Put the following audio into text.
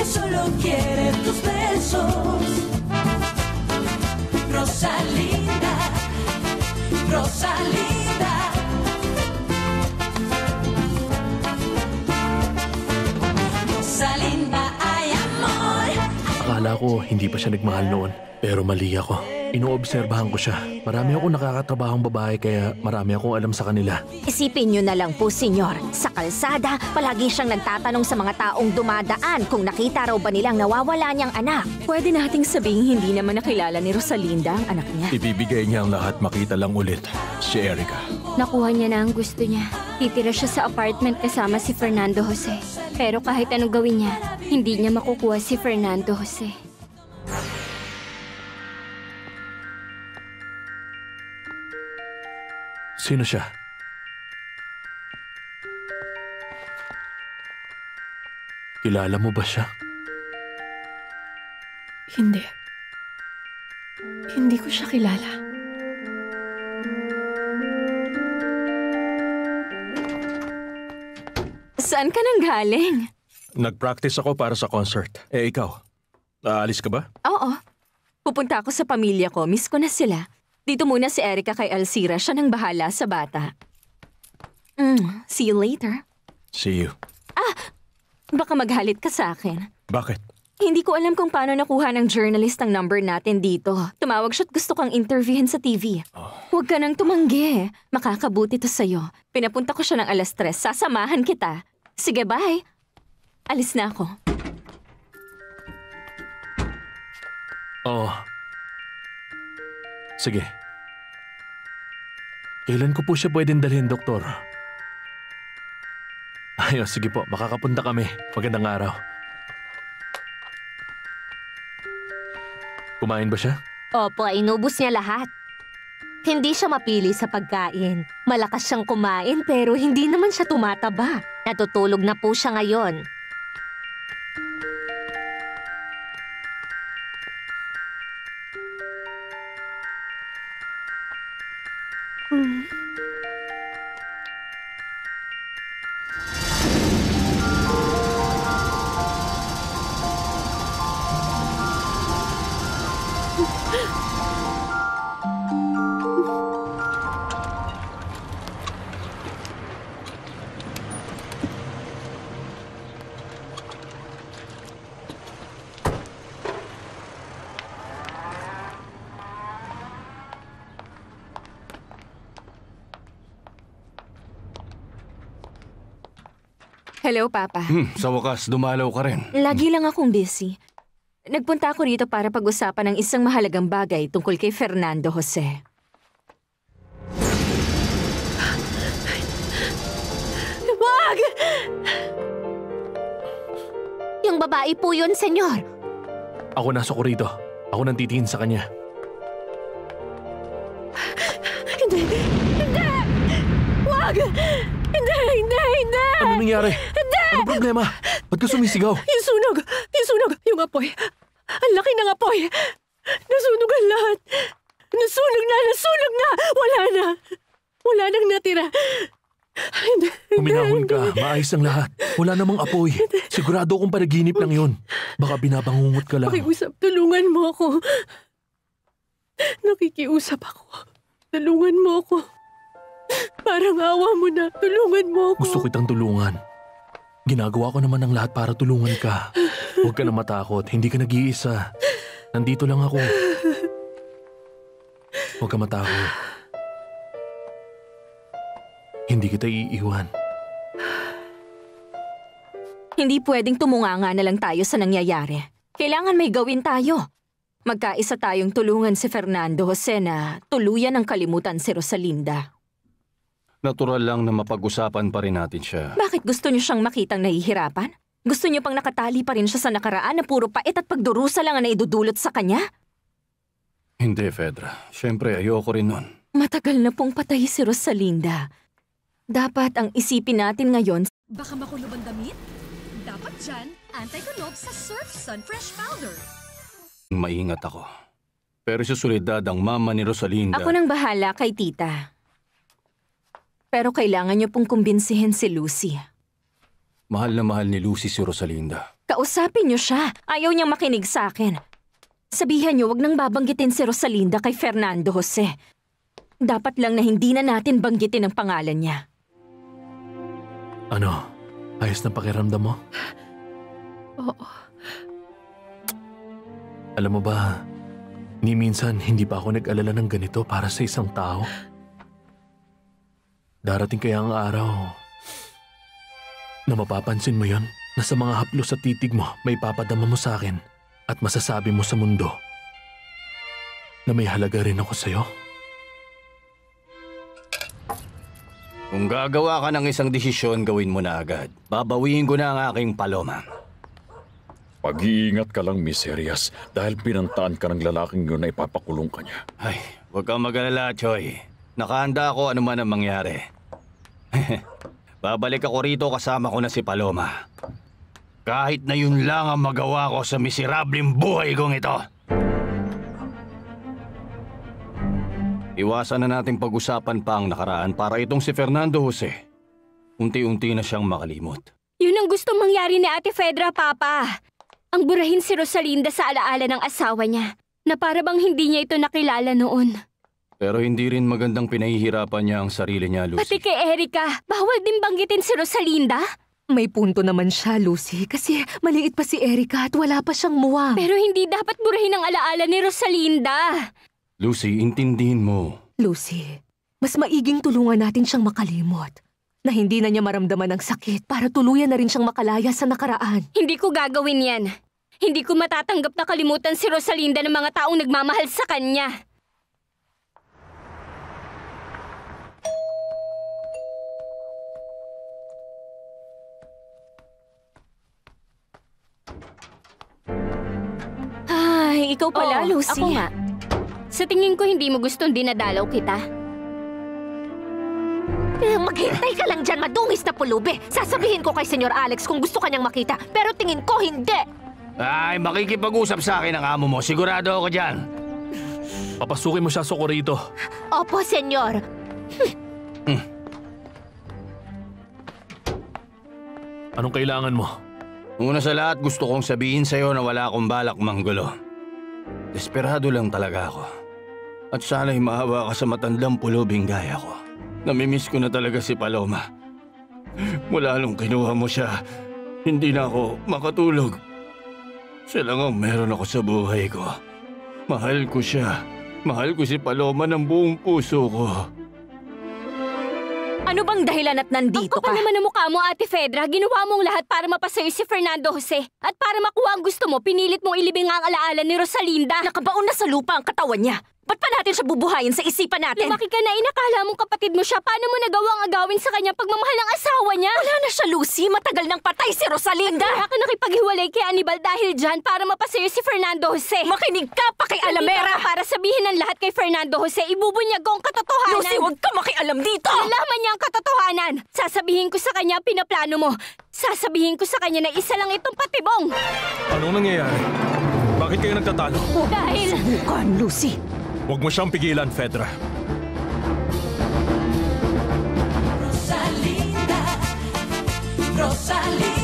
solo quiere tus besos. Rosalinda, Rosalinda. Rosalinda, ay amor. Akala ko hindi pa siya nagmahal noon, pero mali ako. Inoobserbahan ko siya. Marami akong nakakatrabahong babae kaya marami akong alam sa kanila. Isipin nyo na lang po, senyor. Sa kalsada, palagi siyang nagtatanong sa mga taong dumadaan kung nakita raw ba nilang nawawala niyang anak. Pwede nating sabihin hindi naman nakilala ni Rosalinda ang anak niya. Ibibigay niya ang lahat, makita lang ulit si Erica. Nakuha niya na ang gusto niya. Titira siya sa apartment kasama si Fernando Jose. Pero kahit anong gawin niya, hindi niya makukuha si Fernando Jose. Sino siya? Kilala mo ba siya? Hindi. Hindi ko siya kilala. Saan ka nang galing? Nag-practice ako para sa concert. Ikaw? Aalis ka ba? Oo. Pupunta ako sa pamilya ko. Miss ko na sila. Dito muna si Erica kay Alcira. Siya nang bahala sa bata. See you later. See you. Baka maghalit ka sa akin. Bakit? Hindi ko alam kung paano nakuha ng journalist ang number natin dito. Tumawag siya at gusto kang interviewin sa TV. Huwag ka nang tumanggi. Makakabuti to sa'yo. Pinapunta ko siya ng 3:00. Sasamahan kita. Sige, bye. Alis na ako. Oo. Sige. Kailan ko po siya pwedeng dalhin, Doktor? Ayos, sige po. Makakapunta kami. Magandang araw. Kumain ba siya? Opo, inubos niya lahat. Hindi siya mapili sa pagkain. Malakas siyang kumain pero hindi naman siya tumataba. Natutulog na po siya ngayon. Hello, Papa. Sa wakas, dumalaw ka rin. Lagi lang akong busy. Nagpunta ako rito para pag-usapan ng isang mahalagang bagay tungkol kay Fernando Jose. Wag! Yung babae po yun, senyor. Ako nasa ko rito. Ako nang titingin sa kanya. Hindi! Hindi! Wag! Hindi! Hindi! Hindi! Ano nangyari? Hindi! Ano problema? Ba't ka sumisigaw? Yung sunog! Yung sunog! Yung apoy! Ang laki ng apoy! Nasunog ang lahat! Nasunog na! Nasunog na! Wala na! Wala nang natira! Hindi! Huminahon ka. Maayos ang lahat. Wala namang apoy. Sigurado akong panaginip lang yun. Baka binabangungot ka lang. Pakiusap, tulungan mo ako. Nakikiusap ako. Tulungan mo ako. Parang awa mo na. Tulungan mo ako. Gusto kitang tulungan. Ginagawa ko naman ang lahat para tulungan ka. Huwag ka na matakot. Hindi ka nag-iisa. Nandito lang ako. Huwag ka matakot. Hindi kita iiwan. Hindi pwedeng tumunganga na lang tayo sa nangyayari. Kailangan may gawin tayo. Magkaisa tayong tulungan si Fernando Jose na tuluyan ang kalimutan si Rosalinda. Natural lang na mapag-usapan pa rin natin siya. Bakit gusto niyo siyang makitang nahihirapan? Gusto niyo pang nakatali pa rin siya sa nakaraan na puro pait at pagdurusa lang ang naidudulot sa kanya? Hindi, Fedra. Siyempre, ayoko rin nun. Matagal na pong patay si Rosalinda. Dapat ang isipin natin ngayon. Baka makulob ang damit? Dapat dyan, anti-kulob sa Surf Sun Fresh Powder. Maingat ako. Pero susulidad ang mama ni Rosalinda. Ako nang bahala kay tita. Pero kailangan niyo pong kumbinsihin si Lucy. Mahal na mahal ni Lucy si Rosalinda. Kausapin niyo siya. Ayaw niyang makinig sa akin. Sabihan niyo wag nang babanggitin si Rosalinda kay Fernando Jose. Dapat lang na hindi na natin banggitin ang pangalan niya. Ano? Ayos na pakiramdam mo? Oo. Alam mo ba, ni minsan hindi pa ako nag-alala ng ganito para sa isang tao. Darating kaya ang araw na mapapansin mo yon, na sa mga haplos sa titig mo may papadama mo sa akin at masasabi mo sa mundo na may halaga rin ako sa'yo. Kung gagawa ka ng isang desisyon, gawin mo na agad. Babawiin ko na ang aking Paloma. Pag-iingat ka lang, Miss Arias, dahil pinantaan ka ng lalaking yun na ipapakulong ka niya. Ay, huwag kang mag-alala, Choy. Nakahanda ako ano man ang mangyari. Babalik ako rito kasama ko na si Paloma. Kahit na yun lang ang magawa ko sa miserableng buhay kong ito. Iwasan na natin pag-usapan pa ang nakaraan para itong si Fernando Jose. Unti-unti na siyang makalimot. Yun ang gusto mangyari ni Ate Fedra, Papa. Ang burahin si Rosalinda sa alaala ng asawa niya, na para bang hindi niya ito nakilala noon. Pero hindi rin magandang pinahihirapan niya ang sarili niya, Lucy. Pati kay Erica, bawal din banggitin si Rosalinda? May punto naman siya, Lucy, kasi maliit pa si Erica at wala pa siyang muwang. Pero hindi dapat burahin ang alaala ni Rosalinda. Lucy, intindihin mo. Lucy, mas maiging tulungan natin siyang makalimot. Na hindi na niya maramdaman ang sakit para tuluyan na rin siyang makalaya sa nakaraan. Hindi ko gagawin yan. Hindi ko matatanggap na kalimutan si Rosalinda ng mga taong nagmamahal sa kanya. Ay, ikaw pala, Oo, Lucy. ako nga. Sa tingin ko hindi mo gustong dinadalaw kita. Maghintay ka lang dyan, madungis na pulubi. Sasabihin ko kay Senyor Alex kung gusto kanyang makita, pero tingin ko hindi. Ay, makikipag-usap sa akin ang amo mo. Sigurado ako dyan. Papasukin mo siya sa korito. Opo, Senyor. Anong kailangan mo? Una sa lahat, gusto kong sabihin sa'yo na wala akong balak manggulo. Desperado lang talaga ako. At sana'y maawa ka sa matandang pulubing gaya ko. Namimiss ko na talaga si Paloma. Mula nung kinuha mo siya, hindi na ako makatulog. Siya lang ang meron ako sa buhay ko. Mahal ko siya. Mahal ko si Paloma ng buong puso ko. Ano bang dahilan at nandito Ang kapal ka? naman ang mukha mo, Ate Fedra. Ginawa mong lahat para mapasayo si Fernando Jose. At para makuha ang gusto mo, pinilit mong ilibing ang alaala ni Rosalinda. Nakabaon na sa lupa ang katawan niya. Ba't pa natin siya bubuhayin sa isipan natin? Lumaki ka na, inakala mong kapatid mo siya. Paano mo nagawang agawin sa kanya pagmamahal ng asawa niya? Wala na siya, Lucy. Matagal nang patay si Rosalinda. Kaya ka nakipaghiwalay kay Anibal dahil dyan para mapasayo si Fernando Jose. Makinig ka, pakialamera. Nandito ka para sabihin ang lahat kay Fernando Jose. Ibubunyag ko ang katotohanan. Lucy, huwag ka makialam dito. Nalaman niya ang katotohanan. Sasabihin ko sa kanya pinaplano mo. Sasabihin ko sa kanya na isa lang itong patibong. Anong nangyayari? Bakit kayo nagtatalo? Dahil... Bukan, Lucy. Huwag mo siyang pigilan, Fedra. Rosalinda, Rosalinda.